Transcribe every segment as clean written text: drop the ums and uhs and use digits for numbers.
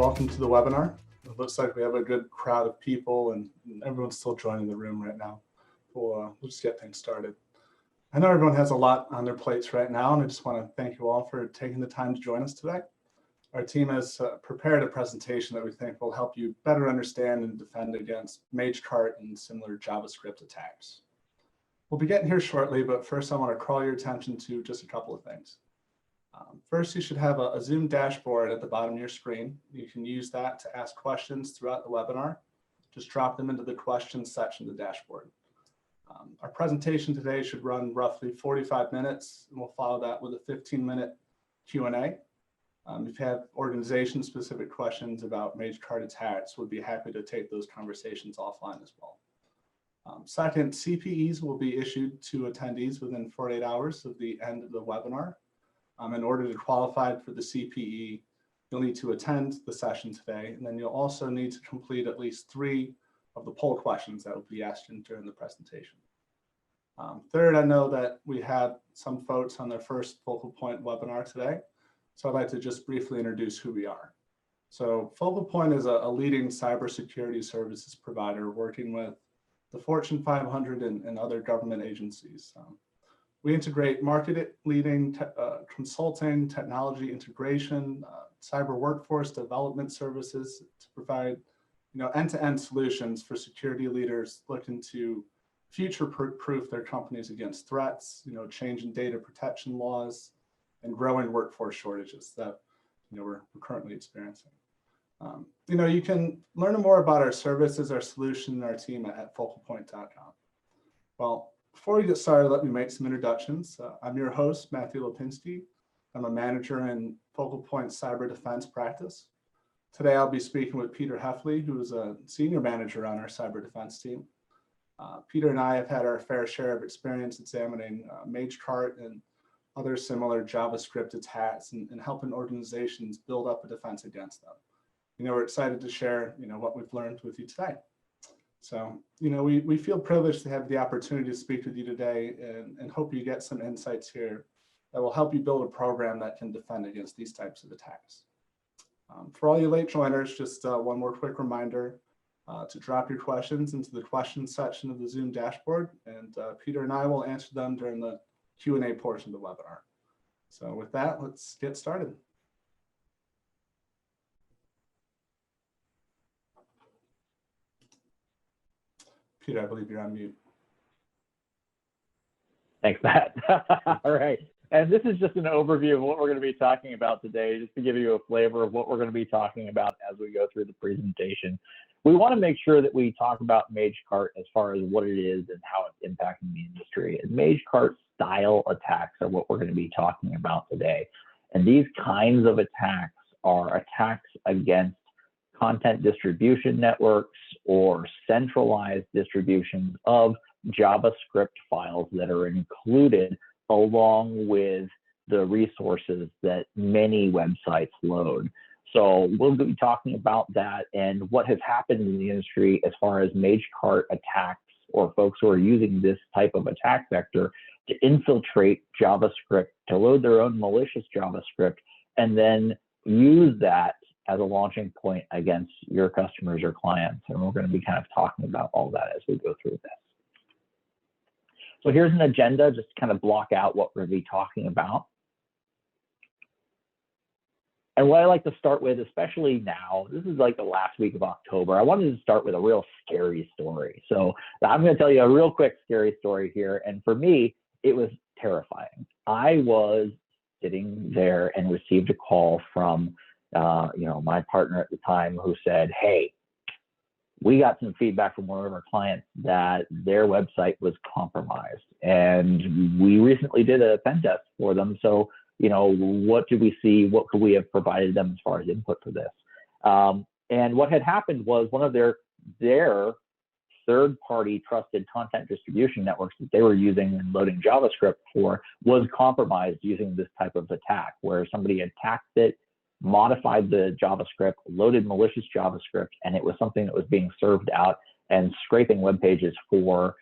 welcome to the webinar. It looks like we have a good crowd of people and everyone's still joining the room right now. We'll just get things started. I know everyone has a lot on their plates right now, and I just want to thank you all for taking the time to join us today. Our team has prepared a presentation that we think will help you better understand and defend against MageCart and similar JavaScript attacks. We'll be getting here shortly, but first I want to call your attention to just a couple of things. First, you should have a Zoom dashboard at the bottom of your screen. You can use that to ask questions throughout the webinar. Just drop them into the questions section of the dashboard. Our presentation today should run roughly 45 minutes, and we'll follow that with a 15-minute Q&A. If you have organization-specific questions about MageCart attacks, we'd be happy to take those conversations offline as well. Second, CPEs will be issued to attendees within 48 hours of the end of the webinar. In order to qualify for the CPE, you'll need to attend the session today, and then you'll also need to complete at least 3 of the poll questions that will be asked during the presentation. Third, I know that we had some folks on their first Focal Point webinar today, so I'd like to just briefly introduce who we are. So Focal Point is a leading cybersecurity services provider working with the Fortune 500 and other government agencies. We integrate market-leading consulting, technology integration, cyber workforce development services to provide, end-to-end solutions for security leaders looking to future-proof their companies against threats, changing data protection laws, and growing workforce shortages that, we're currently experiencing. You can learn more about our services, our solution, and our team at focalpoint.com. Well, before we get started, let me make some introductions. I'm your host, Matthew Lipinski. I'm a manager in Focal Point Cyber Defense Practice. Today, I'll be speaking with Peter Heffley, who is a senior manager on our cyber defense team. Peter and I have had our fair share of experience examining MageCart and other similar JavaScript attacks and helping organizations build up a defense against them. We're excited to share, what we've learned with you today. So, we feel privileged to have the opportunity to speak with you today and hope you get some insights here that will help you build a program that can defend against these types of attacks. For all you late joiners, just one more quick reminder to drop your questions into the questions section of the Zoom dashboard, and Peter and I will answer them during the Q&A portion of the webinar. So with that, let's get started. Peter, I believe you're on mute. Thanks, Matt. All right. And this is just an overview of what we're going to be talking about today, just to give you a flavor of what we're going to be talking about as we go through the presentation. We want to make sure that we talk about MageCart as far as what it is and how it's impacting the industry. And MageCart style attacks are what we're going to be talking about today. And these kinds of attacks are attacks against content distribution networks or centralized distributions of JavaScript files that are included along with the resources that many websites load. So we'll be talking about that and what has happened in the industry as far as MageCart attacks or folks who are using this type of attack vector to infiltrate JavaScript, to load their own malicious JavaScript, and then use that as a launching point against your customers or clients. And we're going to be kind of talking about all that as we go through this. So here's an agenda, just to kind of block out what we're going to be talking about. And what I like to start with, especially now, this is like the last week of October, I wanted to start with a real scary story. So I'm going to tell you a real quick scary story here. And for me, it was terrifying. I was sitting there and received a call from my partner at the time who said, hey, we got some feedback from one of our clients that their website was compromised. And we recently did a pen test for them. So, what do we see? What could we have provided them as far as input for this? And what had happened was one of their third-party trusted content distribution networks that they were using and loading JavaScript for was compromised using this type of attack, where somebody attacked it, modified the JavaScript, loaded malicious JavaScript, and it was something that was being served out and scraping web pages for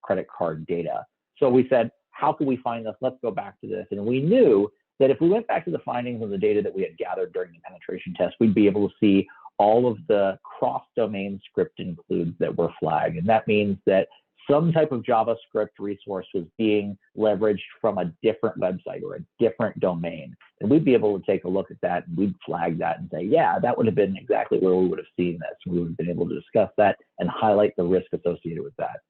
credit card data. So we said, how can we find this? Let's go back to this. And we knew that if we went back to the findings of the data that we had gathered during the penetration test, we'd be able to see all of the cross-domain script includes that were flagged. And that means that some type of JavaScript resource was being leveraged from a different website or a different domain. And we'd be able to take a look at that, and we'd flag that and say, yeah, that would have been exactly where we would have seen this. We would have been able to discuss that and highlight the risk associated with that.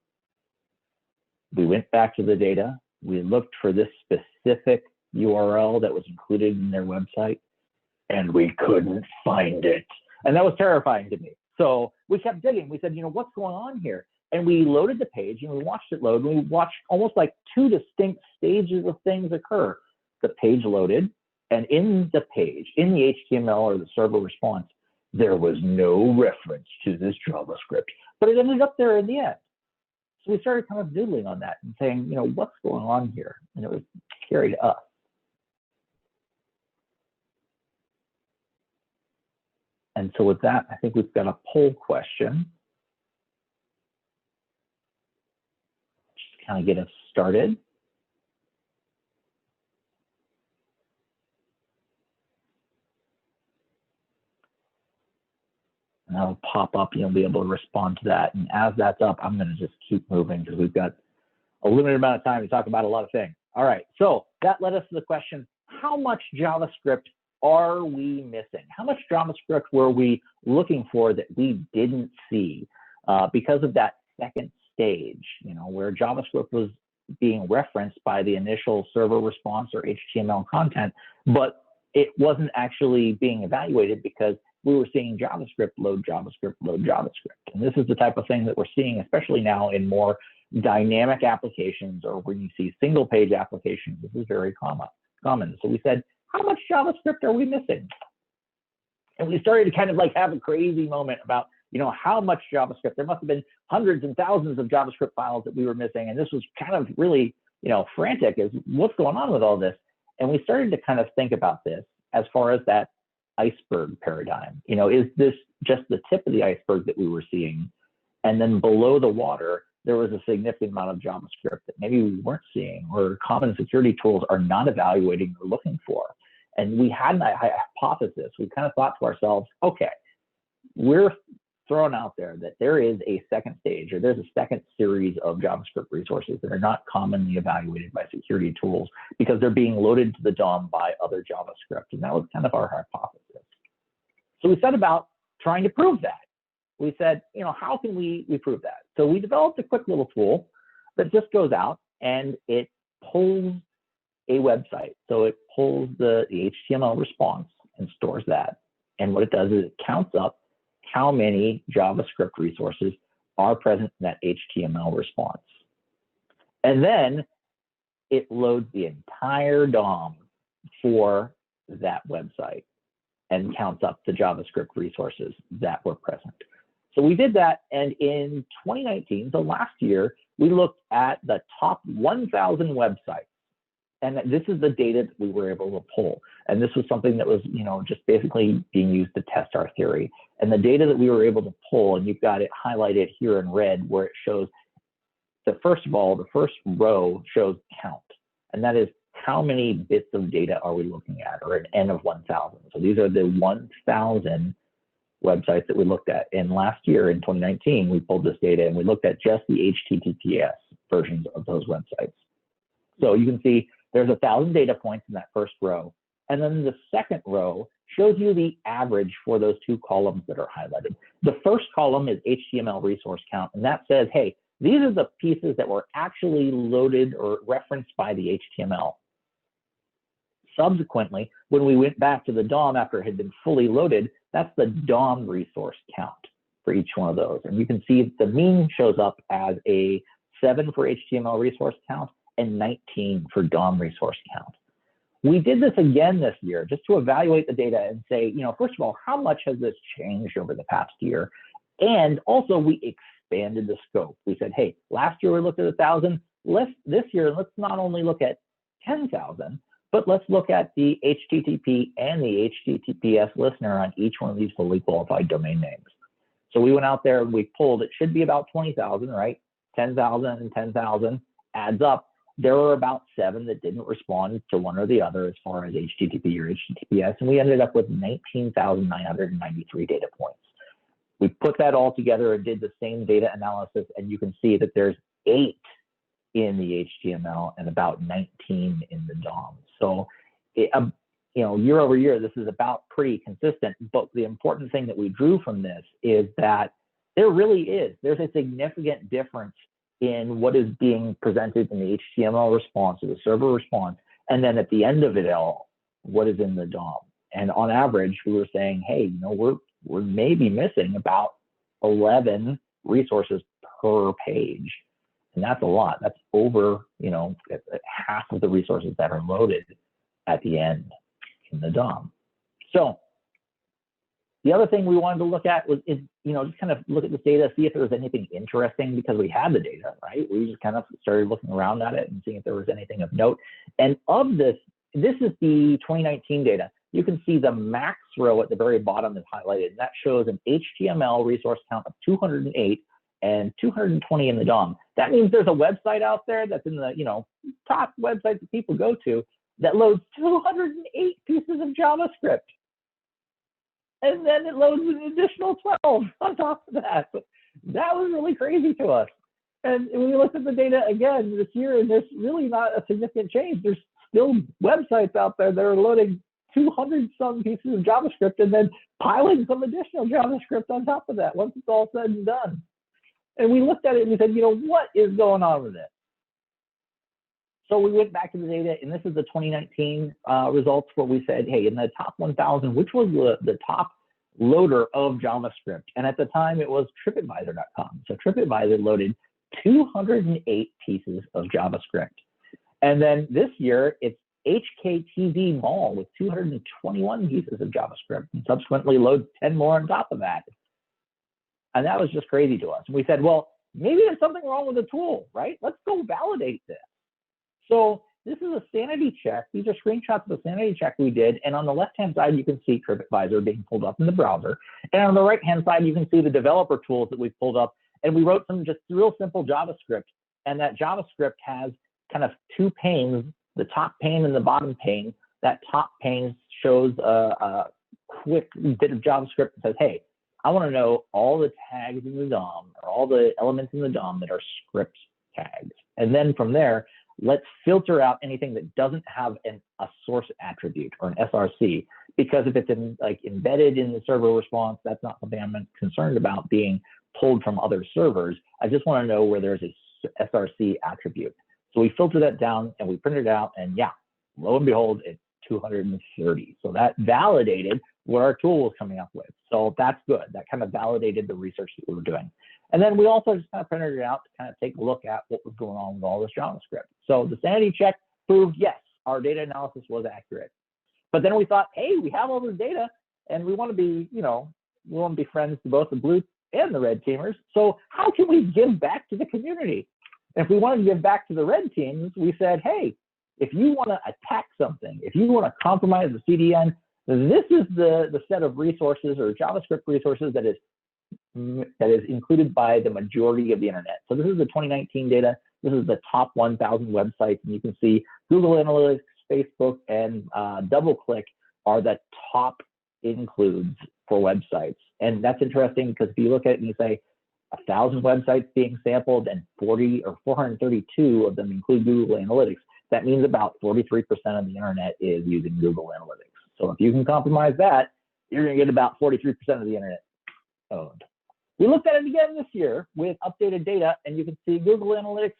We went back to the data. We looked for this specific URL that was included in their website, and we couldn't find it. And that was terrifying to me. So we kept digging. We said, you know, what's going on here? And we loaded the page and we watched it load, and we watched almost like two distinct stages of things occur. The page loaded, and in the page, in the HTML or the server response, there was no reference to this JavaScript, but it ended up there in the end. So we started kind of doodling on that and saying, you know, what's going on here? And it was scary to us. And so with that, I think we've got a poll question. Just kind of get us started. And that'll pop up, you'll be able to respond to that. And as that's up, I'm going to just keep moving because we've got a limited amount of time to talk about a lot of things. All right, so that led us to the question, how much JavaScript are we missing? How much JavaScript were we looking for that we didn't see because of that second stage, you know, where JavaScript was being referenced by the initial server response or HTML content, but it wasn't actually being evaluated because we were seeing JavaScript, load JavaScript, load JavaScript. And this is the type of thing that we're seeing, especially now in more dynamic applications or when you see single page applications. This is very common. So we said, how much JavaScript are we missing? And we started to kind of like have a crazy moment about, you know, how much JavaScript. There must have been hundreds and thousands of JavaScript files that we were missing. And this was kind of really, you know, frantic as what's going on with all this. And we started to kind of think about this as far as that iceberg paradigm. You know, is this just the tip of the iceberg that we were seeing? And then below the water, there was a significant amount of JavaScript that maybe we weren't seeing or common security tools are not evaluating or looking for. And we had a hypothesis. We kind of thought to ourselves, okay, we're throwing out there that there is a second stage or there's a second series of JavaScript resources that are not commonly evaluated by security tools because they're being loaded to the DOM by other JavaScript. And that was kind of our hypothesis. So we set about trying to prove that. We said, you know, how can we prove that? So we developed a quick little tool that just goes out and it pulls a website. So it pulls the HTML response and stores that. And what it does is it counts up how many JavaScript resources are present in that HTML response. And then it loads the entire DOM for that website and counts up the JavaScript resources that were present. So we did that, and in 2019, so last year, we looked at the top 1,000 websites. And this is the data that we were able to pull. And this was something that was, you know, just basically being used to test our theory. And the data that we were able to pull, and you've got it highlighted here in red, where it shows that first of all, the first row shows count. And that is how many bits of data are we looking at, or an N of 1,000. So these are the 1,000 websites that we looked at. And last year in 2019, we pulled this data and we looked at just the HTTPS versions of those websites. So you can see there's 1,000 data points in that first row. And then the second row shows you the average for those two columns that are highlighted. The first column is HTML resource count, and that says, hey, these are the pieces that were actually loaded or referenced by the HTML. Subsequently, when we went back to the DOM after it had been fully loaded, that's the DOM resource count for each one of those. And you can see the mean shows up as a 7 for HTML resource count and 19 for DOM resource count. We did this again this year just to evaluate the data and say, you know, first of all, how much has this changed over the past year? And also we expanded the scope. We said, hey, last year we looked at 1,000. This year, let's not only look at 10,000, but let's look at the HTTP and the HTTPS listener on each one of these fully qualified domain names. So we went out there and we pulled, it should be about 20,000, right? 10,000 and 10,000 adds up. there were about 7 that didn't respond to one or the other as far as HTTP or HTTPS, and we ended up with 19,993 data points. We put that all together and did the same data analysis, and you can see that there's 8 in the HTML and about 19 in the DOM. So, year over year, this is about pretty consistent. But the important thing that we drew from this is that there's a significant difference in what is being presented in the HTML response or the server response, and then at the end of it all, what is in the DOM. And on average, we were saying, hey, we're maybe missing about 11 resources per page. And that's a lot. That's over, half of the resources that are loaded at the end in the DOM. So the other thing we wanted to look at was, just kind of look at this data, see if there was anything interesting, because we had the data, right? We just kind of started looking around at it and seeing if there was anything of note. And of this is the 2019 data. You can see the max row at the very bottom is highlighted, and that shows an HTML resource count of 208 and 220 in the DOM. That means there's a website out there that's in the top websites that people go to that loads 208 pieces of JavaScript. And then it loads an additional 12 on top of that. That was really crazy to us. And when we looked at the data again this year, and there's really not a significant change. There's still websites out there that are loading 200-some pieces of JavaScript and then piling some additional JavaScript on top of that once it's all said and done. And we looked at it and we said, what is going on with it? So we went back to the data, and this is the 2019 results where we said, hey, in the top 1,000, which was the top loader of JavaScript? And at the time, it was TripAdvisor.com. So TripAdvisor loaded 208 pieces of JavaScript. And then this year, it's HKTV Mall with 221 pieces of JavaScript, and subsequently loads 10 more on top of that. And that was just crazy to us. And we said, well, maybe there's something wrong with the tool, right? Let's go validate this. So this is a sanity check. These are screenshots of the sanity check we did. And on the left-hand side, you can see TripAdvisor being pulled up in the browser. And on the right-hand side, you can see the developer tools that we've pulled up. And we wrote some just real simple JavaScript. And that JavaScript has kind of 2 panes, the top pane and the bottom pane. That top pane shows a quick bit of JavaScript that says, hey, I want to know all the tags in the DOM, or all the elements in the DOM that are script tags. And then from there, let's filter out anything that doesn't have a source attribute or an SRC, because if it's embedded in the server response, that's not something I'm concerned about being pulled from other servers. I just want to know where there's a SRC attribute. So we filtered that down and we printed it out, and yeah, lo and behold, it's 230. So that validated what our tool was coming up with. So that's good. That kind of validated the research that we were doing. And then we also just kind of printed it out to kind of take a look at what was going on with all this JavaScript. So the sanity check proved, yes, our data analysis was accurate. But then we thought, hey, we have all this data and we want to be, we want to be friends to both the blue and the red teamers. So how can we give back to the community? And if we wanted to give back to the red teams, we said, hey, if you want to attack something, if you want to compromise the CDN, this is the set of resources or JavaScript resources that is included by the majority of the internet. So this is the 2019 data. This is the top 1,000 websites, and you can see Google Analytics, Facebook, and DoubleClick are the top includes for websites. And that's interesting because if you look at it and you say 1,000 websites being sampled and 40 or 432 of them include Google Analytics, that means about 43% of the internet is using Google Analytics. So if you can compromise that, you're going to get about 43% of the internet owned. We looked at it again this year with updated data, and you can see Google Analytics,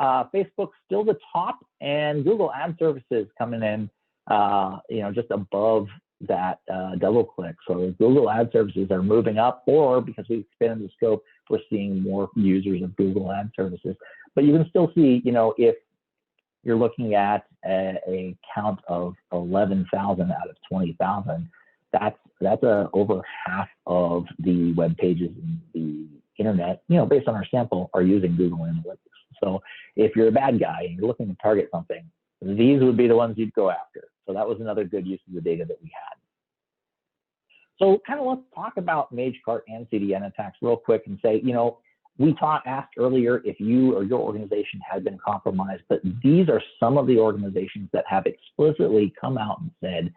Facebook still the top, and Google Ad Services coming in, just above that DoubleClick. So Google Ad Services are moving up, or because we expanded the scope, we're seeing more users of Google Ad Services. But you can still see, if you're looking at a count of 11,000 out of 20,000, that's over half of the web pages in the internet, based on our sample, are using Google Analytics. So if you're a bad guy and you're looking to target something, these would be the ones you'd go after. So that was another good use of the data that we had. So kind of let's talk about MageCart and CDN attacks real quick and say, We asked earlier if you or your organization had been compromised, but these are some of the organizations that have explicitly come out and said,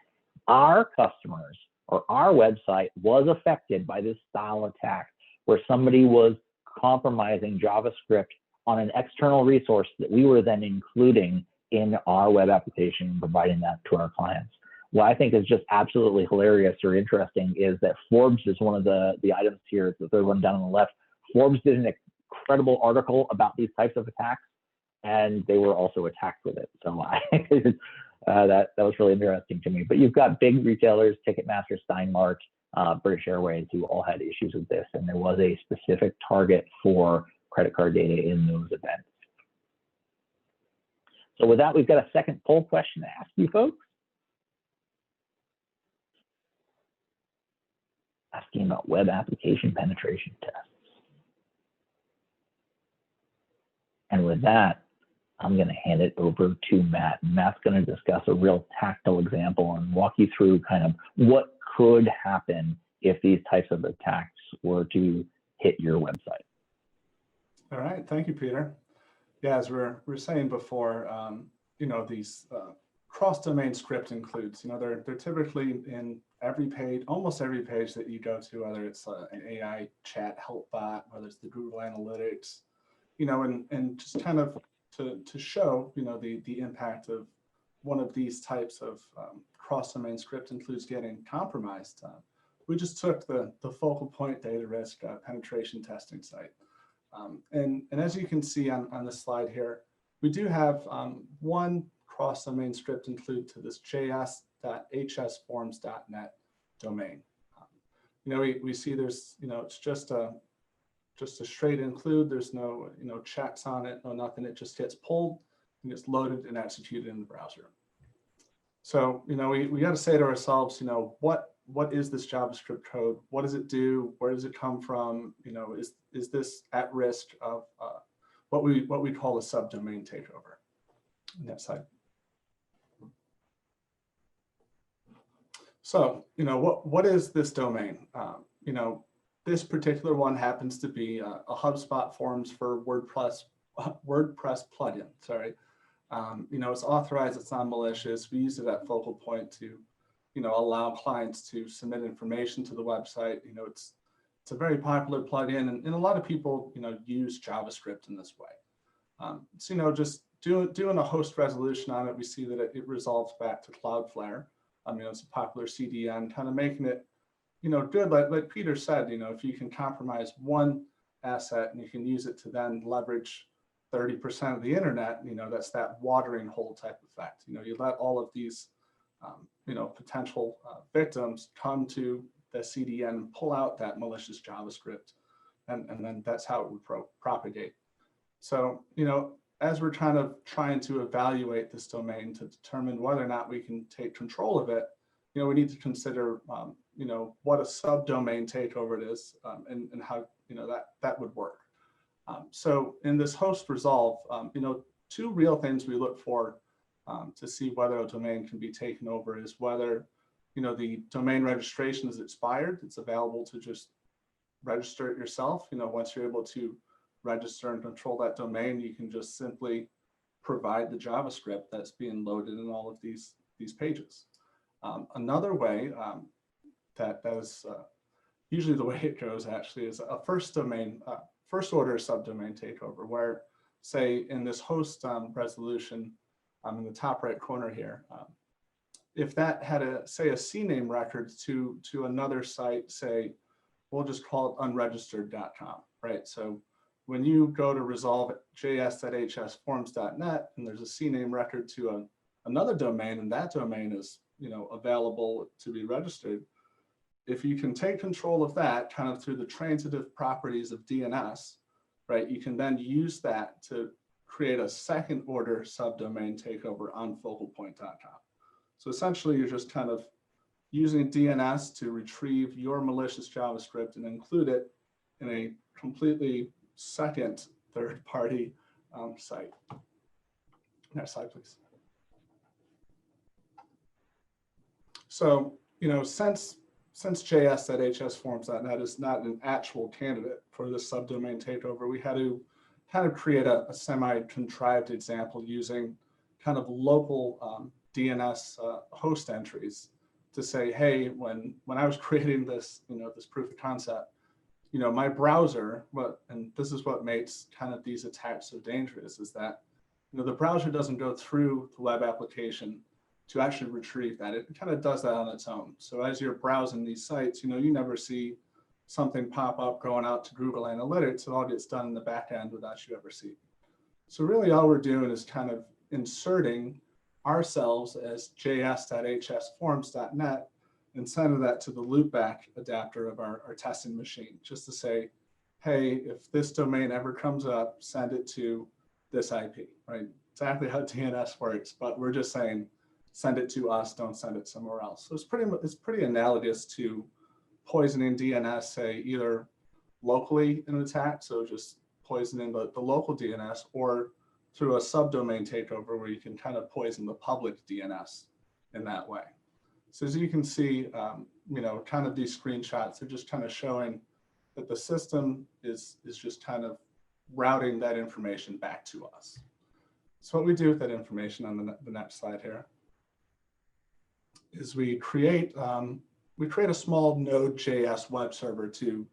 our customers or our website was affected by this style attack where somebody was compromising JavaScript on an external resource that we were then including in our web application and providing that to our clients. What I think is just absolutely hilarious or interesting is that Forbes is one of the items here, the third one down on the left. Forbes did an incredible article about these types of attacks, and they were also attacked with it. So that was really interesting to me. But you've got big retailers, Ticketmaster, Steinmark, British Airways, who all had issues with this, and there was a specific target for credit card data in those events. So with that, we've got a second poll question to ask you folks. Asking about web application penetration tests. And with that, I'm going to hand it over to Matt. Matt's going to discuss a real tactile example and walk you through kind of what could happen if these types of attacks were to hit your website. All right, thank you, Peter. Yeah, as we're saying before, these cross-domain script includes, they're typically in every page, almost every page that you go to, whether it's an AI chat help bot, whether it's the Google Analytics, and just kind of to show, the impact of one of these types of cross-domain script includes getting compromised. We just took the focal point data risk penetration testing site. And as you can see on this slide here, we do have one cross-domain script include to this js.hsforms.net domain. We see there's, it's just a straight include. There's no, checks on it, no nothing. It just gets pulled and gets loaded and executed in the browser. So, we got to say to ourselves, what is this JavaScript code? What does it do? Where does it come from? Is this at risk of what we call a subdomain takeover? Next slide. So, what is this domain? This particular one happens to be a HubSpot forms for WordPress plugin. Sorry, it's authorized. It's non-malicious. We use it at Focal Point to, allow clients to submit information to the website. It's a very popular plugin, and a lot of people, use JavaScript in this way. So, just doing a host resolution on it, we see that it resolves back to Cloudflare. It's a popular CDN, kind of making it, good. Like Peter said, if you can compromise one asset and you can use it to then leverage 30% of the internet, that's that watering hole type effect. You let all of these, potential victims come to the CDN and pull out that malicious JavaScript, and then that's how it would propagate. So, as we're trying to evaluate this domain to determine whether or not we can take control of it, we need to consider, what a subdomain takeover it is, and how, that would work. So in this host resolve, two real things we look for to see whether a domain can be taken over is whether, the domain registration is expired. It's available to just register it yourself. Once you're able to register and control that domain, you can just simply provide the JavaScript that's being loaded in all of these pages. Another way that is usually the way it goes actually is a first order subdomain takeover, where, say, in this host resolution in the top right corner here, if that had a CNAME record to another site, say, we'll just call it unregistered.com, right? So when you go to resolve js.hsforms.net and there's a CNAME record to another domain, and that domain is, available to be registered, if you can take control of that kind of through the transitive properties of DNS, right, you can then use that to create a second order subdomain takeover on focalpoint.com. So essentially, you're just kind of using DNS to retrieve your malicious JavaScript and include it in a completely second third-party site. Next slide, please. So, since since js.hsforms.net is not an actual candidate for this subdomain takeover, we had to kind of create a semi-contrived example using kind of local DNS host entries to say, hey, when I was creating this, this proof of concept, my browser, and this is what makes kind of these attacks so dangerous, is that, the browser doesn't go through the web application to actually retrieve that. It kind of does that on its own. So as you're browsing these sites, you never see something pop up going out to Google Analytics. It all gets done in the back end without you ever see. So really all we're doing is kind of inserting ourselves as js.hsforms.net and sending that to the loopback adapter of our testing machine, just to say, hey, if this domain ever comes up, send it to this IP, right? Exactly how DNS works, but we're just saying, send it to us, don't send it somewhere else. So it's pretty analogous to poisoning DNS, say either locally in an attack, so just poisoning the local DNS, or through a subdomain takeover where you can kind of poison the public DNS in that way. So as you can see, kind of these screenshots are just kind of showing that the system is just kind of routing that information back to us. So what we do with that information on the next slide here is we create a small Node.js web server to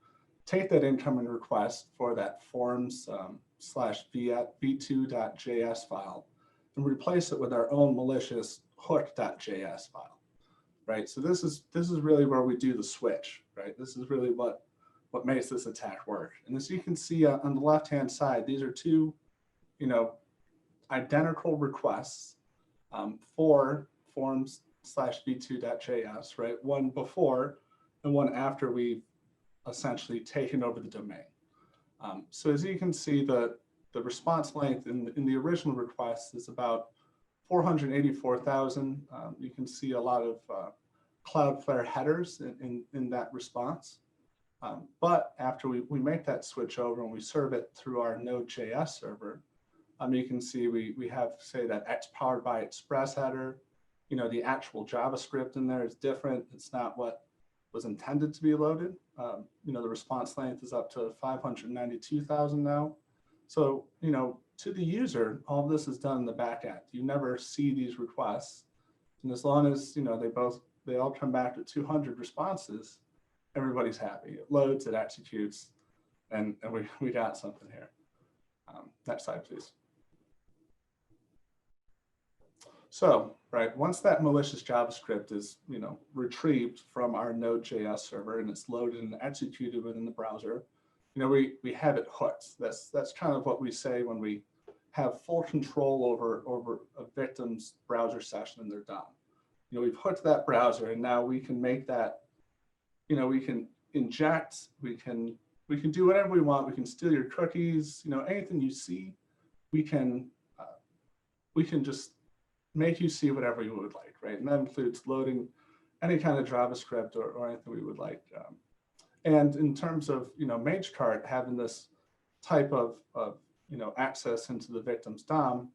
take that incoming request for that forms/v2.js file and replace it with our own malicious hook.js file, right? So this is really where we do the switch, right? This is really what makes this attack work. And as you can see on the left-hand side, these are two, identical requests for forms/v2.js, right? One before and one after we've essentially taken over the domain. So as you can see, the response length in the original request is about 484,000. You can see a lot of Cloudflare headers in that response. But after we make that switch over and we serve it through our Node.js server, you can see we have, say, that X powered by Express header. The actual JavaScript in there is different. It's not what was intended to be loaded. The response length is up to 592,000 now. So, to the user, all of this is done in the back end. You never see these requests. And as long as, they all come back to 200 responses, everybody's happy. It loads, it executes, and we got something here. Next slide, please. So, right, once that malicious JavaScript is, retrieved from our Node.js server and it's loaded and executed within the browser, we have it hooked. That's kind of what we say when we have full control over a victim's browser session and they're done. We've hooked that browser, and now we can make that, we can inject, we can do whatever we want. We can steal your cookies, anything you see, we can just make you see whatever you would like, right? And that includes loading any kind of JavaScript or anything we would like. And in terms of, MageCart having this type of access into the victim's DOM,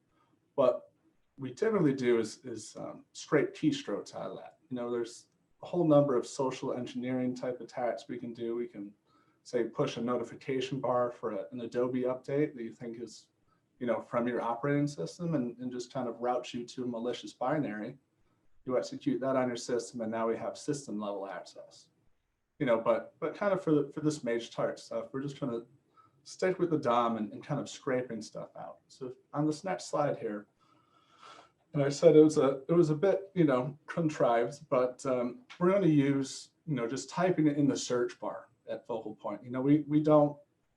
what we typically do is scrape keystrokes out of that. There's a whole number of social engineering type attacks we can do. We can, say, push a notification bar for an Adobe update that you think is, from your operating system and just kind of route you to a malicious binary. You execute that on your system, and now we have system level access. But kind of for this MageCart stuff, we're just trying to stick with the DOM and kind of scraping stuff out. So on this next slide here, and I said it was a bit, contrived, but we're going to use, just typing it in the search bar at focal point. We don't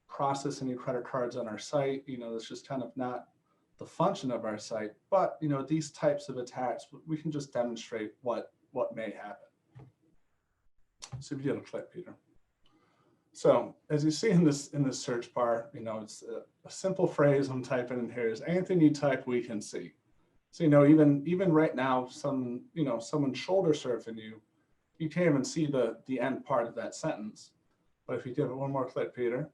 process any credit cards on our site. It's just kind of not the function of our site. But these types of attacks, we can just demonstrate what may happen. So if you get a click, Peter. So as you see in this search bar, it's a simple phrase I'm typing in here is anything you type, we can see. So even right now, someone shoulder surfing you can't even see the end part of that sentence. But if you give it one more click, Peter,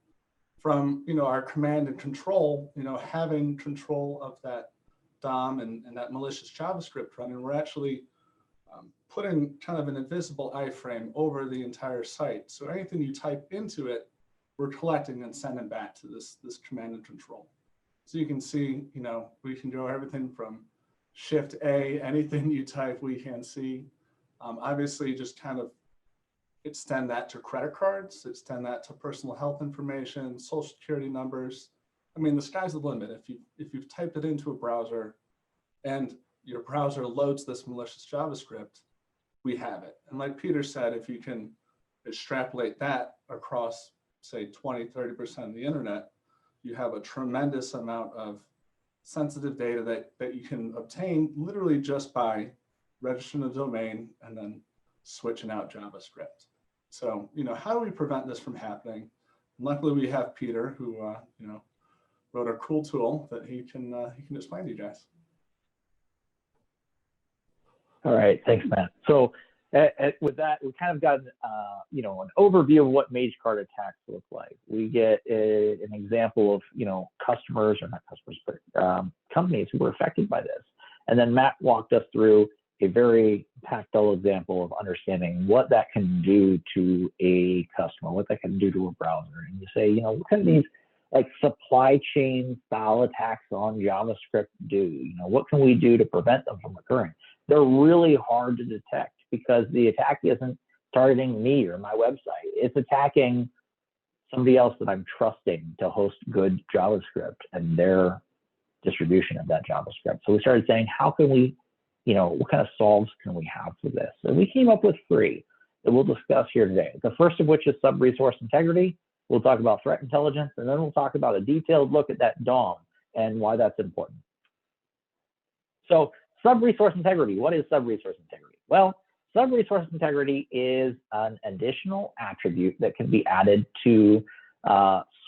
from our command and control, having control of that DOM and that malicious JavaScript running, we're actually putting kind of an invisible iframe over the entire site. So anything you type into it, we're collecting and sending back to this command and control. So you can see, we can do everything from Shift A, anything you type, we can see. Obviously, just kind of extend that to credit cards, extend that to personal health information, social security numbers. I mean, the sky's the limit. If you've typed it into a browser and your browser loads this malicious JavaScript, we have it. And like Peter said, if you can extrapolate that across, say, 20, 30% of the internet, you have a tremendous amount of sensitive data that you can obtain literally just by registering a domain and then switching out JavaScript. So, how do we prevent this from happening? And luckily, we have Peter who, wrote a cool tool that he can explain to you guys. All right, thanks, Matt. So with that, we kind of got an overview of what MageCart attacks look like. We get an example of customers, or not customers, but companies who were affected by this. And then Matt walked us through a very tactile example of understanding what that can do to a customer, what that can do to a browser. And you say, what can these like supply chain style attacks on JavaScript do? What can we do to prevent them from occurring? They're really hard to detect because the attack isn't targeting me or my website. It's attacking somebody else that I'm trusting to host good JavaScript and their distribution of that JavaScript. So we started saying, how can we, what kind of solves can we have for this? And we came up with 3 that we'll discuss here today. The first of which is sub-resource integrity. We'll talk about threat intelligence, and then we'll talk about a detailed look at that DOM and why that's important. So sub-resource integrity, what is sub-resource integrity? Well, sub-resource integrity is an additional attribute that can be added to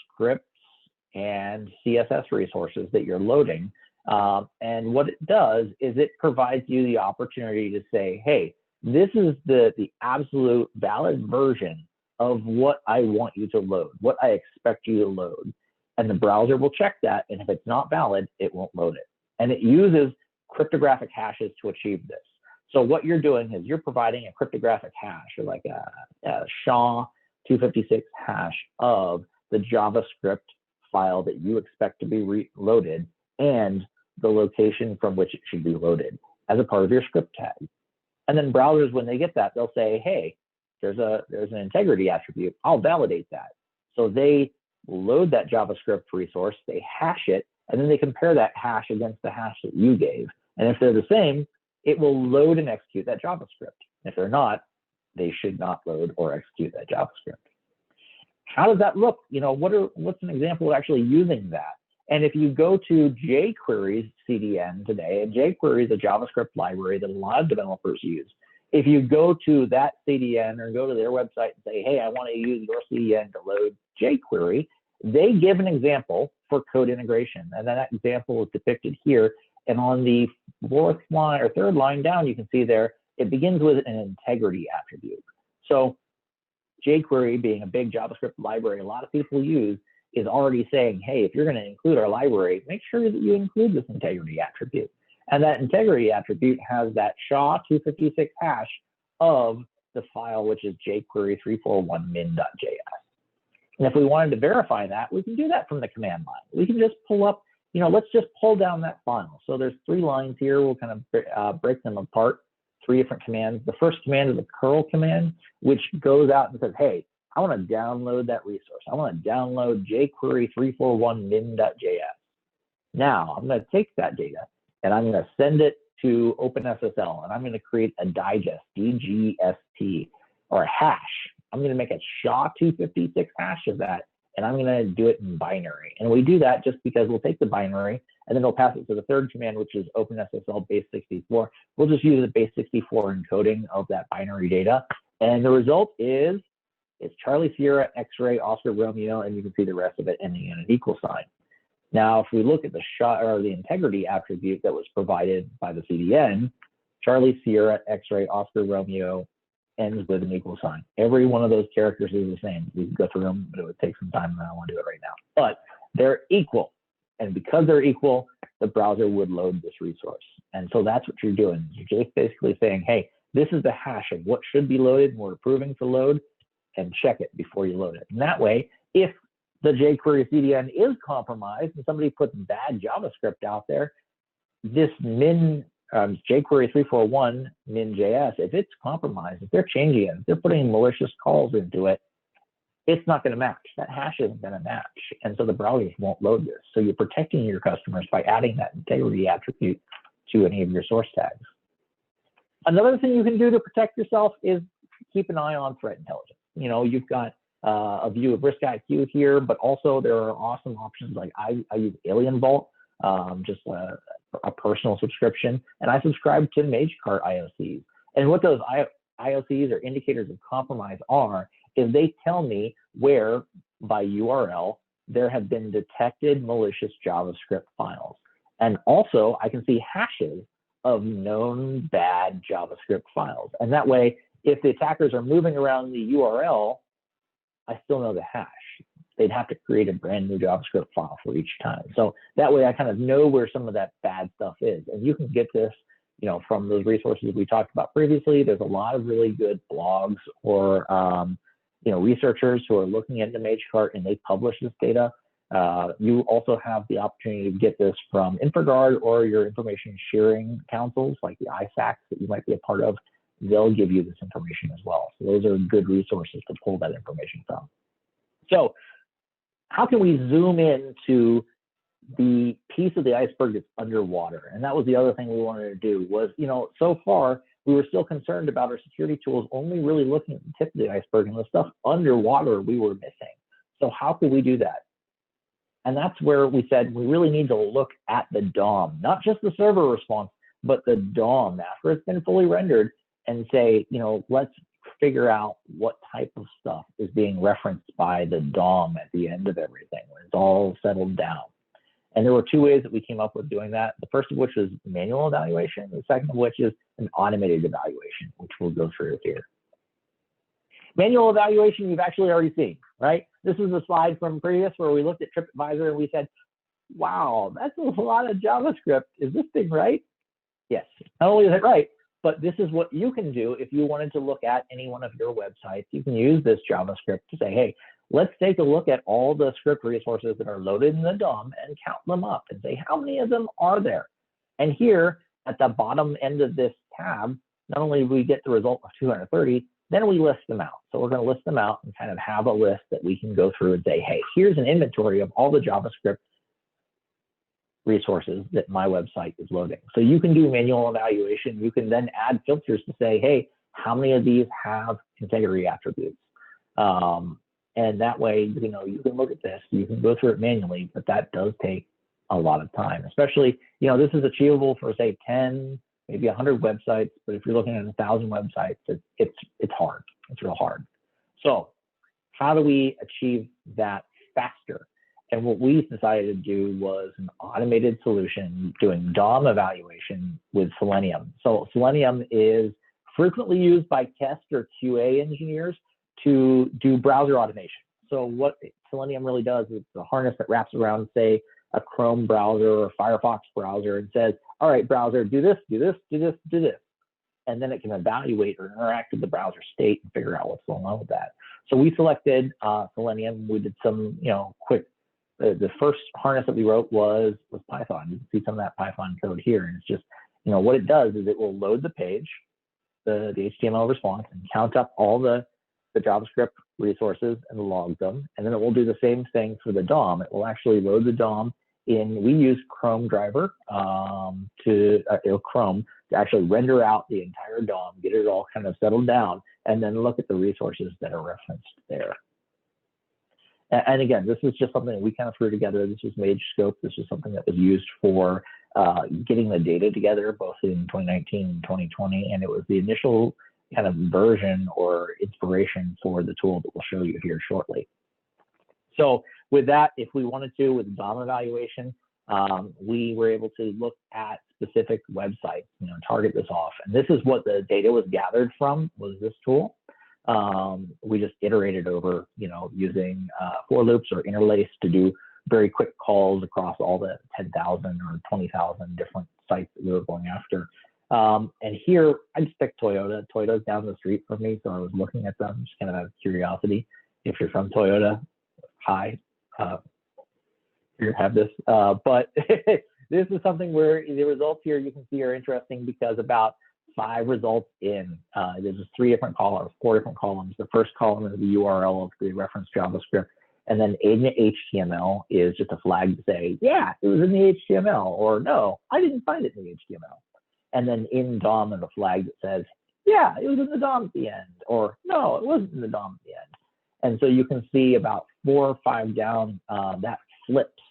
scripts and CSS resources that you're loading. And what it does is it provides you the opportunity to say, hey, this is the absolute valid version of what I want you to load, what I expect you to load. And the browser will check that, and if it's not valid, it won't load it. And it uses cryptographic hashes to achieve this. So what you're doing is you're providing a cryptographic hash, or like a SHA-256 hash of the JavaScript file that you expect to be loaded and the location from which it should be loaded as a part of your script tag. And then browsers, when they get that, they'll say, hey, there's an integrity attribute. I'll validate that. So they load that JavaScript resource, they hash it, and then they compare that hash against the hash that you gave. And if they're the same, it will load and execute that JavaScript. If they're not, they should not load or execute that JavaScript. How does that look? What's an example of actually using that? And if you go to jQuery's CDN today, and jQuery is a JavaScript library that a lot of developers use. If you go to that CDN or go to their website and say, hey, I want to use your CDN to load jQuery, they give an example for code integration. And then that example is depicted here. And on the 4th line or 3rd line down, you can see there, it begins with an integrity attribute. So jQuery, being a big JavaScript library a lot of people use, is already saying, hey, if you're going to include our library, make sure that you include this integrity attribute. And that integrity attribute has that SHA-256 hash of the file, which is jQuery341min.js. And if we wanted to verify that, we can do that from the command line. We can just pull up, let's just pull down that file. So there's 3 lines here. We'll kind of break them apart, 3 different commands. The first command is the curl command, which goes out and says, hey, I want to download that resource. I want to download jQuery341min.js. Now I'm going to take that data and I'm going to send it to OpenSSL, and I'm going to create a digest, DGST, or a hash. I'm going to make a SHA-256 hash of that, and I'm going to do it in binary. And we do that just because we'll take the binary, and then we'll pass it to the 3rd command, which is OpenSSL base64. We'll just use the base64 encoding of that binary data. And the result is it's Charlie, Sierra, X-ray, Oscar, Romeo, and you can see the rest of it ending in an equal sign. Now, if we look at the the integrity attribute that was provided by the CDN, Charlie, Sierra, X-ray, Oscar, Romeo ends with an equal sign. Every one of those characters is the same. We can go through them, but it would take some time, and I don't want to do it right now. But they're equal. And because they're equal, the browser would load this resource. And so that's what you're doing. You're just basically saying, hey, this is the hash of what should be loaded and we're approving to load, and check it before you load it. And that way, if the jQuery CDN is compromised and somebody puts bad JavaScript out there, this jQuery 341 min.js, if it's compromised, if they're changing it, if they're putting malicious calls into it, it's not going to match. That hash isn't going to match. And so the browsers won't load this. So you're protecting your customers by adding that integrity attribute to any of your source tags. Another thing you can do to protect yourself is keep an eye on threat intelligence. You've got a view of risk IQ here, but also there are awesome options like I use Alien Vault, just a personal subscription, and I subscribe to MageCart IOCs. And what those IOCs or indicators of compromise are is they tell me where by URL there have been detected malicious JavaScript files. And also I can see hashes of known bad JavaScript files. And that way, if the attackers are moving around the URL, I still know the hash. They'd have to create a brand new JavaScript file for each time. So that way I kind of know where some of that bad stuff is. And you can get this, from those resources we talked about previously. There's a lot of really good blogs or, researchers who are looking into MageCart and they publish this data. You also have the opportunity to get this from InfraGard or your information sharing councils like the ISACs that you might be a part of. They'll give you this information as well. So those are good resources to pull that information from. So how can we zoom in to the piece of the iceberg that's underwater? And that was the other thing we wanted to do was, so far we were still concerned about our security tools only really looking at the tip of the iceberg, and the stuff underwater we were missing. So how could we do that? And that's where we said we really need to look at the DOM, not just the server response, but the DOM after it's been fully rendered, and say, let's figure out what type of stuff is being referenced by the DOM at the end of everything when it's all settled down. And there were two ways that we came up with doing that. The first of which was manual evaluation. The second of which is an automated evaluation, which we'll go through here. Manual evaluation, you've actually already seen, right? This is a slide from previous where we looked at TripAdvisor and we said, wow, that's a lot of JavaScript. Is this thing right? Yes, not only is it right, but this is what you can do if you wanted to look at any one of your websites. You can use this JavaScript to say, hey, let's take a look at all the script resources that are loaded in the DOM and count them up and say, how many of them are there? And here at the bottom end of this tab, not only do we get the result of 230, then we list them out. So we're going to list them out and kind of have a list that we can go through and say, hey, here's an inventory of all the JavaScript resources that my website is loading. So you can do manual evaluation. You can then add filters to say, hey, how many of these have integrity attributes? And that way, you can look at this, you can go through it manually, but that does take a lot of time, especially, this is achievable for say 10, maybe 100 websites, but if you're looking at 1,000 websites, it's hard, it's real hard. So how do we achieve that faster? And what we decided to do was an automated solution doing DOM evaluation with Selenium. So Selenium is frequently used by test or QA engineers to do browser automation. So what Selenium really does is it's a harness that wraps around, say, a Chrome browser or Firefox browser and says, all right, browser, do this, do this, do this, do this. And then it can evaluate or interact with the browser state and figure out what's going on with that. So we selected Selenium. We did some, quick, the first harness that we wrote was Python. You can see some of that Python code here. And it's just, what it does is it will load the page, the HTML response, and count up all the JavaScript resources and log them. And then it will do the same thing for the DOM. It will actually load the DOM in, we use Chrome driver Chrome to actually render out the entire DOM, get it all kind of settled down, and then look at the resources that are referenced there. And again, this is just something that we kind of threw together. This is MageScope. This is something that was used for getting the data together, both in 2019 and 2020. And it was the initial kind of version or inspiration for the tool that we'll show you here shortly. So with that, if we wanted to, with DOM evaluation, we were able to look at specific websites, target this off. And this is what the data was gathered from, was this tool. We just iterated over, using for loops or interlace to do very quick calls across all the 10,000 or 20,000 different sites that we were going after. And here, I just picked Toyota. Toyota's down the street from me, so I was looking at them just kind of out of curiosity. If you're from Toyota, hi, you have this. But this is something where the results here you can see are interesting because about 5 results in, there's just 4 different columns. The first column is the URL of the reference JavaScript. And then in the HTML is just a flag to say, yeah, it was in the HTML, or no, I didn't find it in the HTML. And then in DOM is a flag that says, yeah, it was in the DOM at the end, or no, it wasn't in the DOM at the end. And so you can see about 4 or 5 down, that flips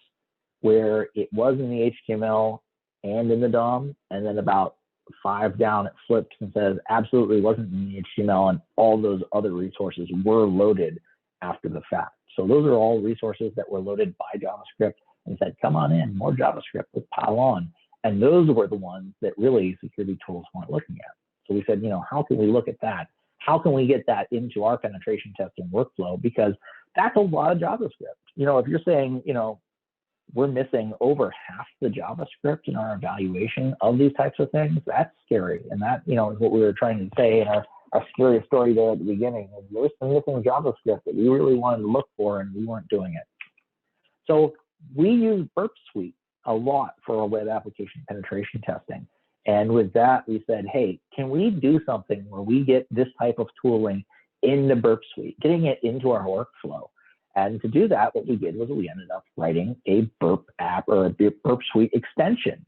where it was in the HTML and in the DOM, and then about 5 down, it flips and says absolutely wasn't in the HTML, and all those other resources were loaded after the fact. So those are all resources that were loaded by JavaScript and said, come on in, more JavaScript, let's pile on. And those were the ones that really security tools weren't looking at. So we said, how can we look at that? How can we get that into our penetration testing workflow? Because that's a lot of JavaScript. If you're saying, we're missing over half the JavaScript in our evaluation of these types of things, that's scary. And that, is what we were trying to say in our scary story there at the beginning. There's some missing JavaScript that we really wanted to look for, and we weren't doing it. So we use Burp Suite a lot for our web application penetration testing. And with that, we said, hey, can we do something where we get this type of tooling in the Burp Suite, getting it into our workflow? And to do that, what we did was we ended up writing a Burp app or a Burp Suite extension.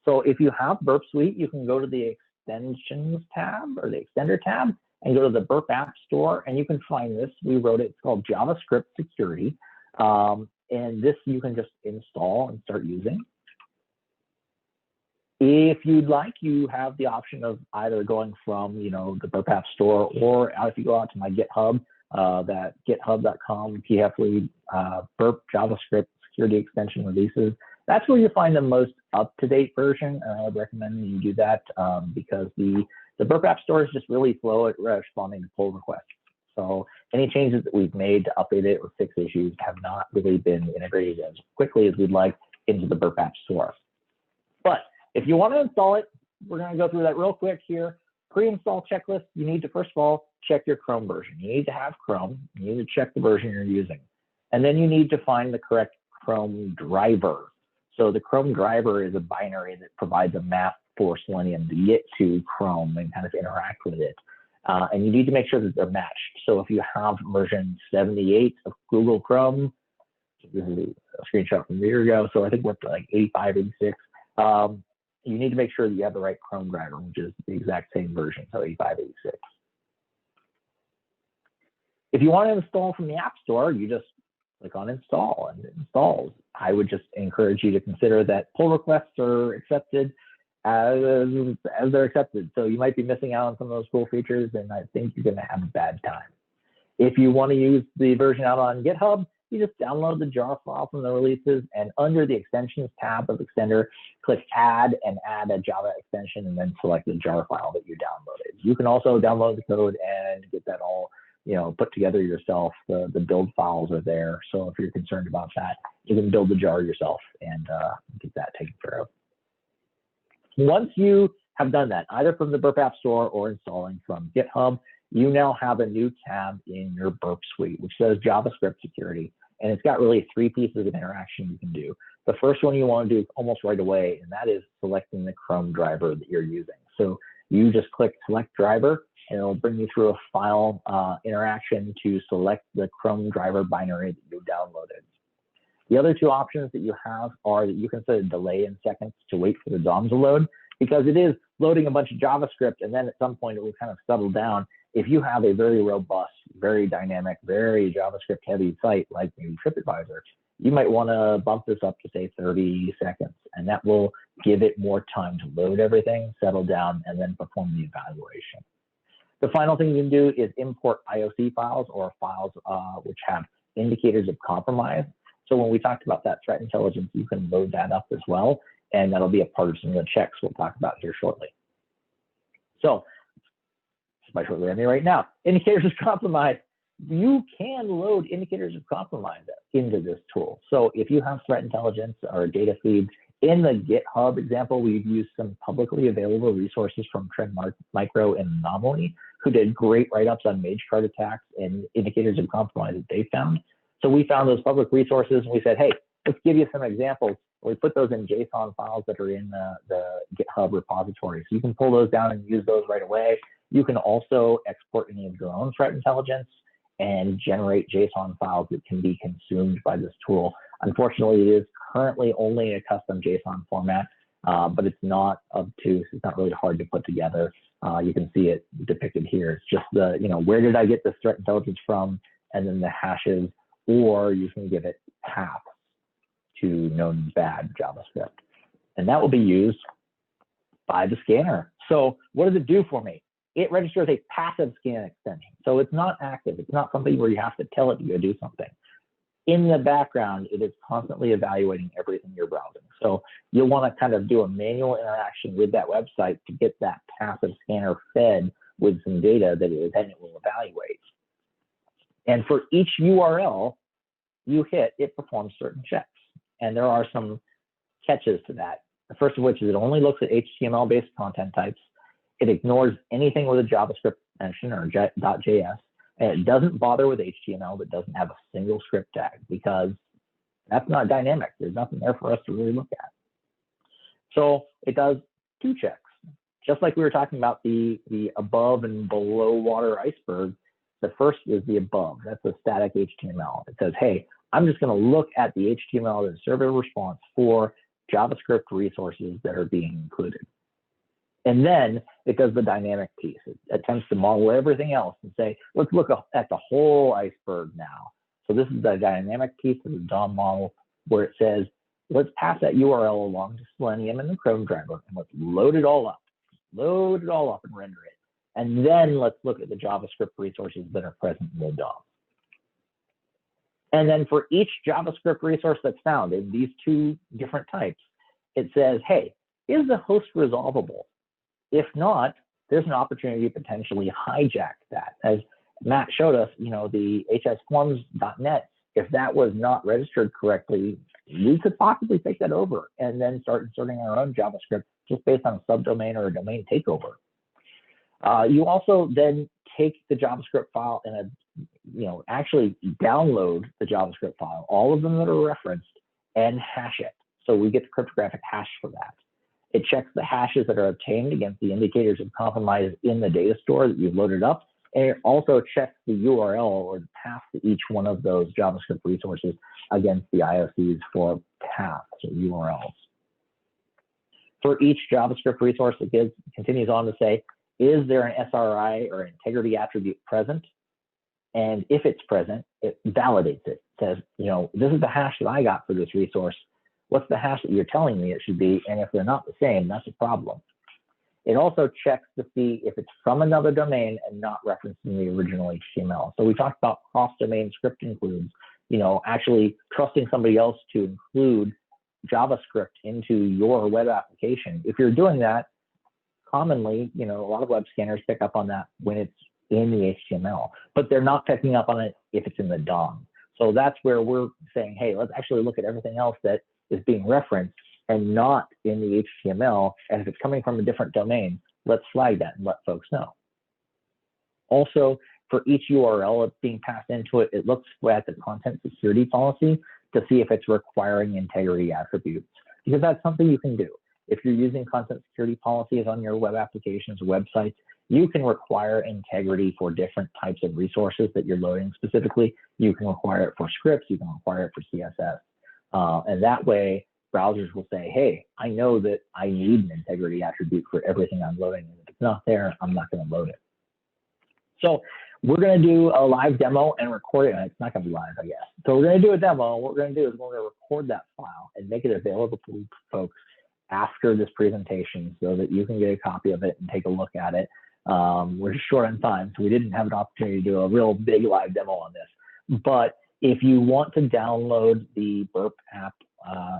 So if you have Burp Suite, you can go to the extensions tab or the extender tab and go to the Burp App Store, and you can find this. We wrote it. It's called JavaScript Security. And this you can just install and start using. If you'd like, you have the option of either going from, the Burp App Store, or if you go out to my GitHub, that github.com phlead Burp JavaScript security extension releases. That's where you find the most up-to-date version, and I would recommend you do that because the Burp App Store is just really slow at responding to pull requests. So any changes that we've made to update it or fix issues have not really been integrated as quickly as we'd like into the Burp App Store. But if you want to install it, we're going to go through that real quick here. Pre-install checklist, you need to first of all check your Chrome version. You need to have Chrome. You need to check the version you're using. And then you need to find the correct Chrome driver. So the Chrome driver is a binary that provides a map for Selenium to get to Chrome and kind of interact with it. And you need to make sure that they're matched. So if you have version 78 of Google Chrome, this is a screenshot from a year ago, so I think we're up to like 85, 86. You need to make sure that you have the right Chrome driver, which is the exact same version, so 85, 86. If you want to install from the App Store, you just click on install and it installs. I would just encourage you to consider that pull requests are accepted as they're accepted. So you might be missing out on some of those cool features, and I think you're going to have a bad time. If you want to use the version out on GitHub, you just download the jar file from the releases, and under the extensions tab of Extender, click add and add a Java extension, and then select the jar file that you downloaded. You can also download the code and get that all put together yourself. The build files are there. So if you're concerned about that, you can build the jar yourself and get that taken care of. Once you have done that, either from the Burp App Store or installing from GitHub, you now have a new tab in your Burp Suite, which says JavaScript Security. And it's got really 3 pieces of interaction you can do. The first one you want to do almost right away, and that is selecting the Chrome driver that you're using. So you just click Select Driver, and it'll bring you through a file interaction to select the Chrome driver binary that you downloaded. The other 2 options that you have are that you can set a delay in seconds to wait for the DOM to load, because it is loading a bunch of JavaScript, and then at some point it will kind of settle down. If you have a very robust, very dynamic, very JavaScript heavy site like maybe TripAdvisor, you might want to bump this up to say 30 seconds, and that will give it more time to load everything, settle down, and then perform the evaluation. The final thing you can do is import IOC files, or files which have indicators of compromise. So when we talked about that threat intelligence, you can load that up as well, and that'll be a part of some of the checks we'll talk about here shortly. So, by shortly, I mean right now, indicators of compromise. You can load indicators of compromise into this tool. So if you have threat intelligence or data feeds In the GitHub example, we've used some publicly available resources from Trend Micro and Anomaly, who did great write-ups on MageCart attacks and indicators of compromise that they found. So we found those public resources and we said, hey, let's give you some examples. We put those in JSON files that are in the GitHub repository. So you can pull those down and use those right away. You can also export any of your own threat intelligence and generate JSON files that can be consumed by this tool. Unfortunately, it is currently only a custom JSON format, but it's not obtuse. It's not really hard to put together. You can see it depicted here. It's just the, where did I get this threat intelligence from? And then the hashes, or you can give it paths to known bad JavaScript. And that will be used by the scanner. So what does it do for me? It registers a passive scan extension. So it's not active. It's not something where you have to tell it to go do something. In the background, it is constantly evaluating everything you're browsing. So you'll want to kind of do a manual interaction with that website to get that passive scanner fed with some data that then it will evaluate. And for each URL you hit, it performs certain checks. And there are some catches to that. The first of which is it only looks at HTML-based content types. It ignores anything with a JavaScript mention or .js. And it doesn't bother with HTML that doesn't have a single script tag, because that's not dynamic. There's nothing there for us to really look at. So it does two checks. Just like we were talking about the above and below water iceberg, the first is the above. That's a static HTML. It says, hey, I'm just going to look at the HTML as a server response for JavaScript resources that are being included. And then it does the dynamic piece. It attempts to model everything else and say, let's look at the whole iceberg now. So this is the dynamic piece of the DOM model where it says, let's pass that URL along to Selenium and the Chrome driver, and let's load it all up and render it. And then let's look at the JavaScript resources that are present in the DOM. And then for each JavaScript resource that's found in these two different types, it says, hey, is the host resolvable? If not, there's an opportunity to potentially hijack that. As Matt showed us, the hsforms.net, if that was not registered correctly, we could possibly take that over and then start inserting our own JavaScript just based on a subdomain or a domain takeover. You also then take the JavaScript file and actually download the JavaScript file, all of them that are referenced, and hash it. So we get the cryptographic hash for that. It checks the hashes that are obtained against the indicators of compromise in the data store that you've loaded up. And it also checks the URL or the path to each one of those JavaScript resources against the IOCs for paths or URLs. For each JavaScript resource, it continues on to say, is there an SRI or integrity attribute present? And if it's present, it validates it. It says, this is the hash that I got for this resource. What's the hash that you're telling me it should be? And if they're not the same, that's a problem. It also checks to see if it's from another domain and not referenced in the original HTML. So we talked about cross-domain script includes, actually trusting somebody else to include JavaScript into your web application. If you're doing that, commonly, a lot of web scanners pick up on that when it's in the HTML, but they're not picking up on it if it's in the DOM. So that's where we're saying, hey, let's actually look at everything else that is being referenced and not in the HTML. And if it's coming from a different domain, let's flag that and let folks know. Also, for each URL that's being passed into it, it looks at the content security policy to see if it's requiring integrity attributes, because that's something you can do. If you're using content security policies on your web applications or websites, you can require integrity for different types of resources that you're loading specifically. You can require it for scripts, you can require it for CSS. And that way, browsers will say, hey, I know that I need an integrity attribute for everything I'm loading. And if it's not there, I'm not going to load it. So we're going to do a live demo and record it. And it's not going to be live, I guess. So we're going to do a demo. What we're going to do is we're going to record that file and make it available to folks after this presentation so that you can get a copy of it and take a look at it. We're just short on time, so we didn't have an opportunity to do a real big live demo on this. But if you want to download the Burp app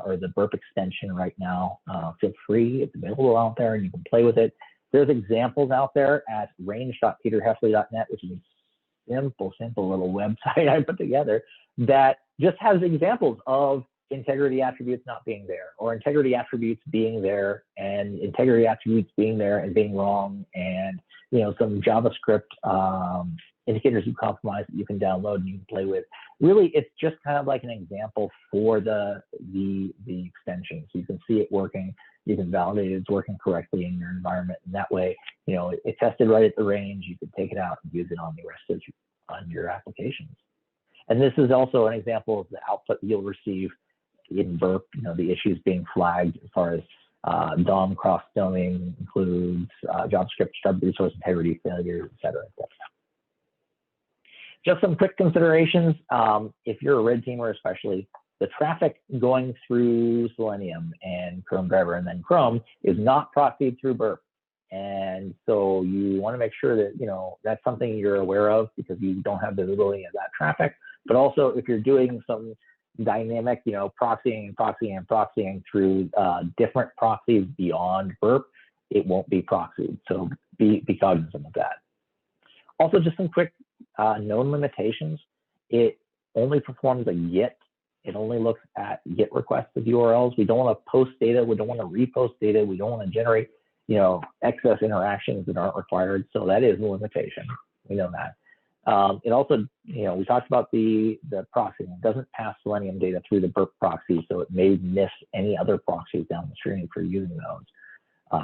or the Burp extension right now, feel free. It's available out there and you can play with it. There's examples out there at range.peterheffley.net, which is a simple little website I put together that just has examples of integrity attributes not being there, or integrity attributes being there and integrity attributes being there and being wrong, and some JavaScript indicators of compromise that you can download and you can play with. Really, it's just kind of like an example for the extension, so you can see it working. You can validate it's working correctly in your environment, and that way, it tested right at the range. You can take it out and use it on the rest of your applications. And this is also an example of the output you'll receive in burp. The issues being flagged as far as DOM cross-domain includes JavaScript stub resource integrity failures, et cetera, et cetera. Just some quick considerations. If you're a red teamer, especially, the traffic going through Selenium and Chrome driver and then Chrome is not proxied through burp. And so you want to make sure that, that's something you're aware of, because you don't have visibility of that traffic. But also, if you're doing some dynamic, proxying through different proxies beyond burp, it won't be proxied. So be cognizant of that. Also, just some quick known limitations. It only performs a GET. It only looks at GET requests of URLs. We don't want to post data. We don't want to repost data. We don't want to generate, excess interactions that aren't required. So that is a limitation. We know that. It also, we talked about the proxy. It doesn't pass Selenium data through the burp proxy, so it may miss any other proxies down the stream for using those.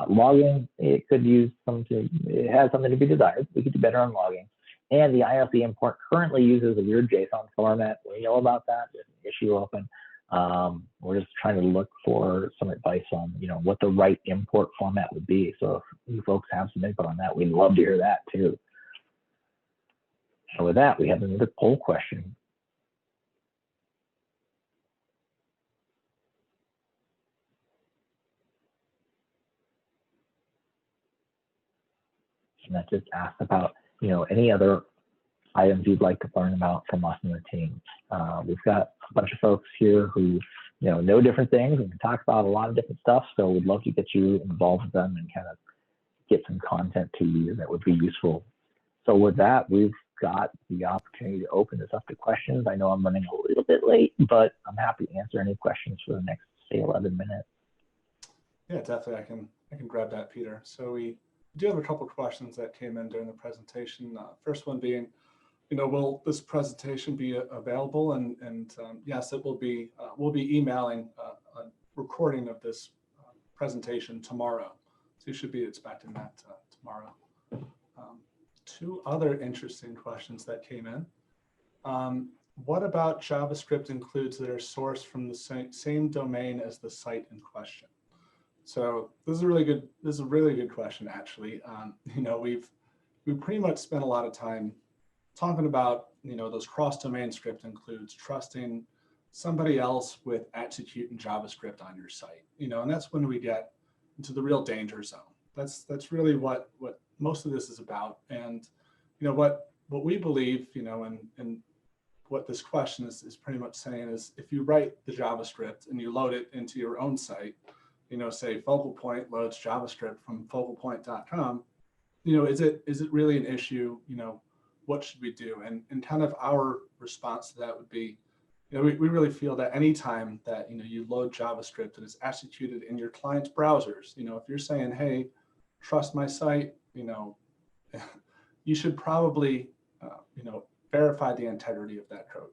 Logging, it could use something. It has something to be desired. We could do better on logging. And the IOC import currently uses a weird JSON format. We know about that. There's an issue open. We're just trying to look for some advice on, what the right import format would be. So if you folks have some input on that, we'd love to hear that too. So with that, we have another poll question. And that just asked about, any other items you'd like to learn about from us and the team. We've got a bunch of folks here who, know different things and can talk about a lot of different stuff. So we'd love to get you involved with them and kind of get some content to you that would be useful. So with that, we've got the opportunity to open this up to questions. I know I'm running a little bit late, but I'm happy to answer any questions for the next, say, 11 minutes. Yeah, definitely. I can grab that, Peter. So we do have a couple of questions that came in during the presentation. First one being, will this presentation be available? And yes, it will be. We'll be emailing a recording of this presentation tomorrow. So you should be expecting that tomorrow. Two other interesting questions that came in. What about JavaScript includes that are sourced from the same domain as the site in question? So this is a really good question, actually. We've pretty much spent a lot of time talking about, those cross-domain script includes trusting somebody else with executing JavaScript on your site, and that's when we get into the real danger zone. That's really what most of this is about. And, what we believe, and what this question is pretty much saying is, if you write the JavaScript and you load it into your own site, say Focal Point loads JavaScript from focalpoint.com, is it really an issue? What should we do? And kind of our response to that would be, we really feel that anytime that, you load JavaScript and it's executed in your client's browsers, if you're saying, hey, trust my site, you should probably, verify the integrity of that code.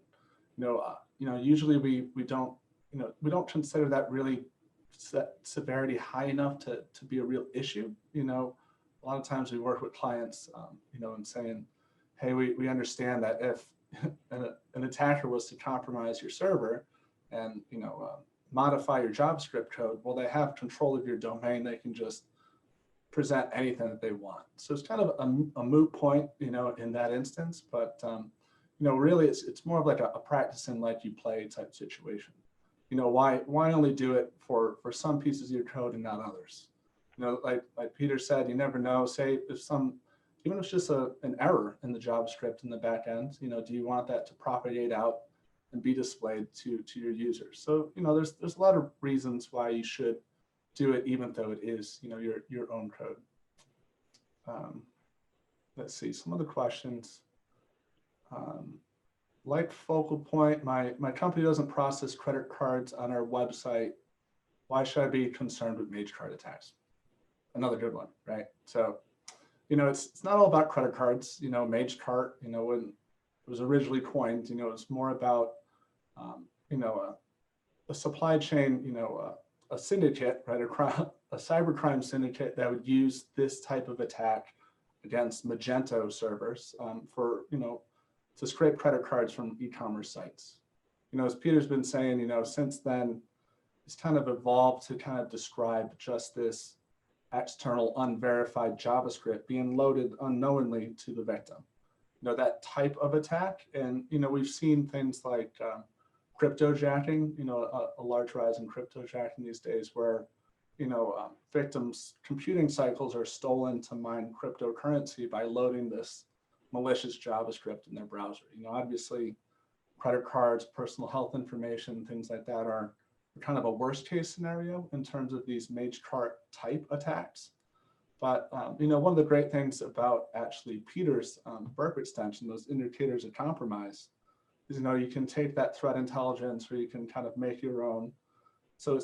Usually we don't consider that really severity high enough to be a real issue. A lot of times we work with clients, and saying, hey, we understand that if an attacker was to compromise your server and, modify your JavaScript code, well, they have control of your domain. They can just present anything that they want. So it's kind of a moot point, in that instance, but, really it's more of like a practice in like you play type situation. Why only do it for some pieces of your code and not others? Like Peter said, you never know, say if even if it's just an error in the JavaScript in the back end, do you want that to propagate out and be displayed to your users? So, there's a lot of reasons why you should do it, even though it is, your own code. Let's see some other questions. like Focal Point, my company doesn't process credit cards on our website. Why should I be concerned with MageCart attacks? Another good one, right? So, it's not all about credit cards. MageCart, when it was originally coined, it's more about, a supply chain, a syndicate, right? A cybercrime syndicate that would use this type of attack against Magento servers for, to scrape credit cards from e-commerce sites. As Peter's been saying, since then, it's kind of evolved to kind of describe just this external unverified JavaScript being loaded unknowingly to the victim. That type of attack. And, we've seen things like cryptojacking, a large rise in cryptojacking these days where, victims' computing cycles are stolen to mine cryptocurrency by loading this malicious JavaScript in their browser. Obviously, credit cards, personal health information, things like that are kind of a worst case scenario in terms of these MageCart type attacks. But, one of the great things about actually Peter's Burp extension, those indicators of compromise, is, you can take that threat intelligence or you can kind of make your own. So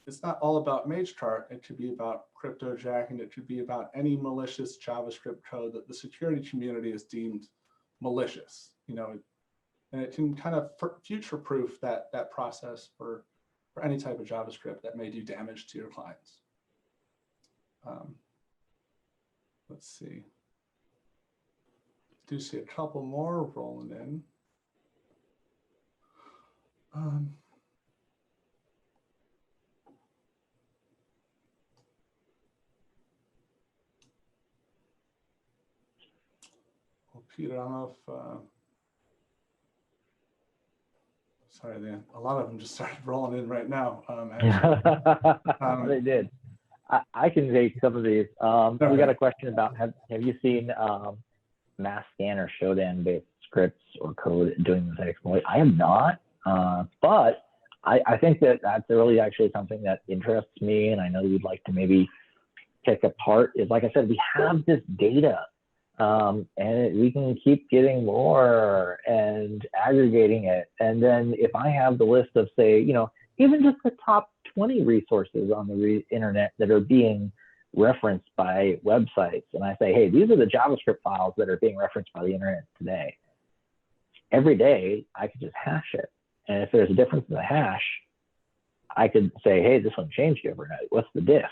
it's not all about MageCart. It could be about cryptojacking. It could be about any malicious JavaScript code that the security community has deemed malicious, and it can kind of future-proof that process for any type of JavaScript that may do damage to your clients. Let's see. Do see a couple more rolling in. Well, Peter, I don't know if, sorry, a lot of them just started rolling in right now. They did. I can take some of these. Okay. We got a question about, have you seen mass scan or Shodan based scripts or code doing this exploit? I have not, but I think that's really actually something that interests me, and I know you'd like to maybe pick apart. Is, like I said, we have this data, and we can keep getting more and aggregating it. And then if I have the list of, say, even just the top 20 resources on the internet that are being referenced by websites, and I say, hey, these are the JavaScript files that are being referenced by the internet today. Every day, I could just hash it. And if there's a difference in the hash, I could say, hey, this one changed overnight. What's the diff?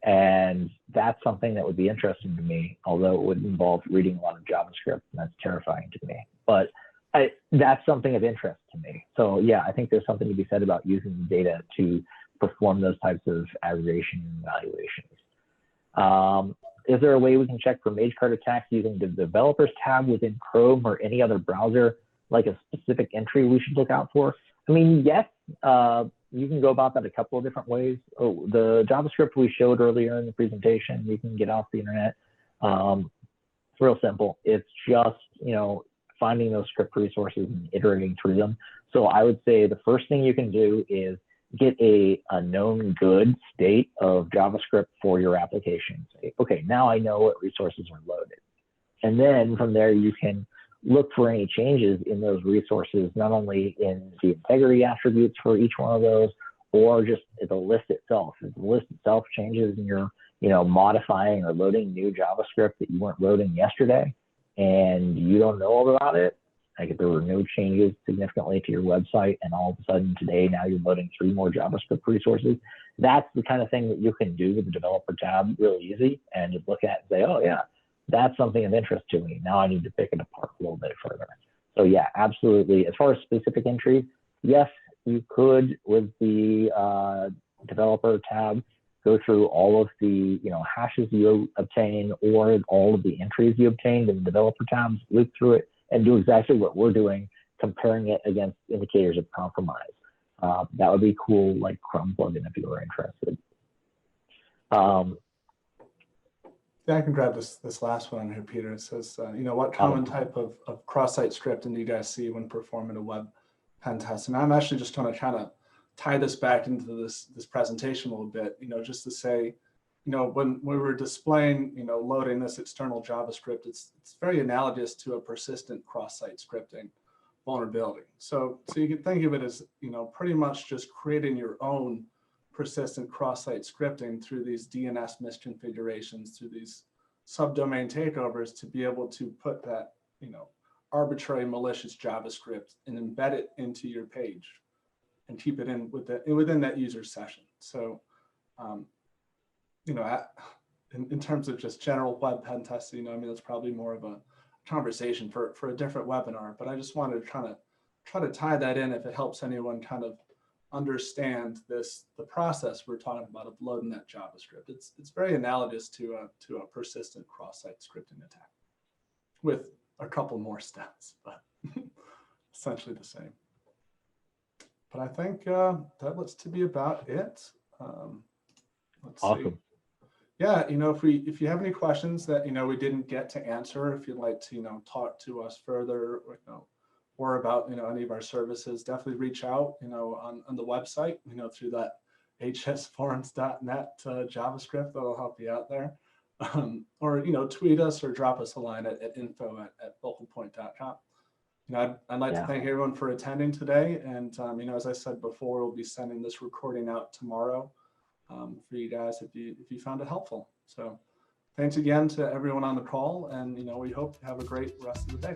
And that's something that would be interesting to me, although it would involve reading a lot of JavaScript, and that's terrifying to me. But that's something of interest to me. So yeah, I think there's something to be said about using the data to perform those types of aggregation and evaluations. Is there a way we can check for MageCart attacks using the developers tab within Chrome or any other browser, like a specific entry we should look out for? I mean, yes, you can go about that a couple of different ways. Oh, the JavaScript we showed earlier in the presentation, you can get off the internet. It's real simple. It's just, finding those script resources and iterating through them. So I would say the first thing you can do is get a known good state of JavaScript for your application. Say, okay, now I know what resources are loaded. And then from there, you can look for any changes in those resources, not only in the integrity attributes for each one of those, or just the list itself. If the list itself changes and you're modifying or loading new JavaScript that you weren't loading yesterday, and you don't know about it, like if there were no changes significantly to your website and all of a sudden today now you're loading 3 more JavaScript resources, that's the kind of thing that you can do with the developer tab real easy and just look at and say, oh yeah, that's something of interest to me. Now I need to pick it apart a little bit further. So yeah, absolutely. As far as specific entries, yes, you could with the developer tab go through all of the hashes you obtain or all of the entries you obtained in the developer tabs, loop through it, and do exactly what we're doing, comparing it against indicators of compromise. That would be cool, like Chrome plugin if you were interested. Yeah, I can grab this last one here, Peter. It says, what common type of cross-site scripting do you guys see when performing a web pen test? And I'm actually just going to kind of tie this back into this presentation a little bit, just to say, when we were displaying, loading this external JavaScript, it's very analogous to a persistent cross-site scripting, vulnerability. So you can think of it as, pretty much just creating your own persistent cross-site scripting through these DNS misconfigurations, through these subdomain takeovers, to be able to put that, arbitrary malicious JavaScript and embed it into your page and keep it within that user session. So, in terms of just general web pen testing, that's probably more of a conversation for a different webinar, but I just wanted to try to tie that in if it helps anyone kind of understand the process we're talking about of loading that JavaScript. It's very analogous to a persistent cross-site scripting attack with a couple more steps, but essentially the same. But I think that looks to be about it. Let's Awesome. see. Yeah, if you have any questions that we didn't get to answer, if you'd like to talk to us further, or about any of our services, definitely reach out on the website through that hsforums.net JavaScript that'll help you out there, or tweet us or drop us a line at info@focalpoint.com. I'd like to thank everyone for attending today, and as I said before, we'll be sending this recording out tomorrow for you guys if you found it helpful. So thanks again to everyone on the call, and we hope you have a great rest of the day.